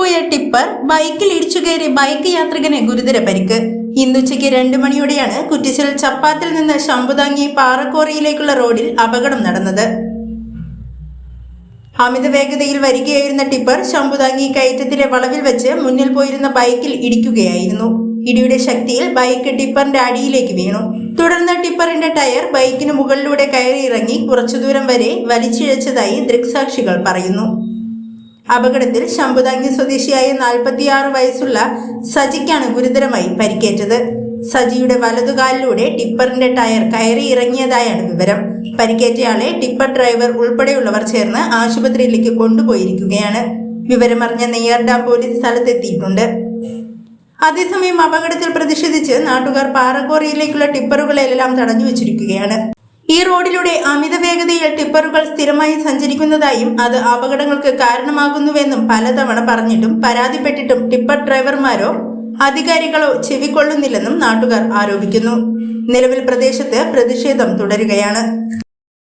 പോയ ടിപ്പർ ബൈക്കിൽ ഇടിച്ചുകയറി ബൈക്ക് യാത്രികന് ഗുരുതര പരിക്ക്. ഇന്നുച്ചയ്ക്ക് 2 മണിയോടെയാണ് കുറ്റിച്ചൽ ചപ്പാത്തിൽ നിന്ന് ശംഭുതാങ്ങി പാറക്കോറിയിലേക്കുള്ള റോഡിൽ അപകടം നടന്നത്. അമിത വേഗതയിൽ വരികയായിരുന്ന ടിപ്പർ ശംഭുതാങ്ങി കയറ്റത്തിലെ വളവിൽ വെച്ച് മുന്നിൽ പോയിരുന്ന ബൈക്കിൽ ഇടിക്കുകയായിരുന്നു. ഇടിയുടെ ശക്തിയിൽ ബൈക്ക് ടിപ്പറിന്റെ അടിയിലേക്ക് വീണു. തുടർന്ന് ടിപ്പറിന്റെ ടയർ ബൈക്കിന് മുകളിലൂടെ കയറിയിറങ്ങി കുറച്ചു ദൂരം വരെ വലിച്ചിഴച്ചതായി ദൃക്സാക്ഷികൾ പറയുന്നു. അപകടത്തിൽ ശംഭുതാങ്ങി സ്വദേശിയായ 46 വയസ്സുള്ള സജിക്കാണ് ഗുരുതരമായി പരിക്കേറ്റത്. സജിയുടെ വലതുകാലിലൂടെ ടിപ്പറിന്റെ ടയർ കയറി ഇറങ്ങിയതായാണ് വിവരം. പരിക്കേറ്റയാളെ ടിപ്പർ ഡ്രൈവർ ഉൾപ്പെടെയുള്ളവർ ചേർന്ന് ആശുപത്രിയിലേക്ക് കൊണ്ടുപോയിരിക്കുകയാണ്. വിവരമറിഞ്ഞ നെയ്യാർ ഡാം പോലീസ് സ്ഥലത്തെത്തിയിട്ടുണ്ട്. അതേസമയം അപകടത്തിൽ പ്രതിഷേധിച്ച് നാട്ടുകാർ പാറക്കോറിയിലേക്കുള്ള ടിപ്പറുകളെല്ലാം തടഞ്ഞു വെച്ചിരിക്കുകയാണ്. ഈ റോഡിലൂടെ അമിത വേഗതയിൽ ടിപ്പറുകൾ സ്ഥിരമായി സഞ്ചരിക്കുന്നതായും അത് അപകടങ്ങൾക്ക് കാരണമാകുന്നുവെന്നും പലതവണ പറഞ്ഞിട്ടും പരാതിപ്പെട്ടിട്ടും ടിപ്പർ ഡ്രൈവർമാരോ അധികാരികളോ ചെവിക്കൊള്ളുന്നില്ലെന്നും നാട്ടുകാർ ആരോപിക്കുന്നു. നിലവിൽ പ്രദേശത്ത് പ്രതിഷേധം തുടരുകയാണ്.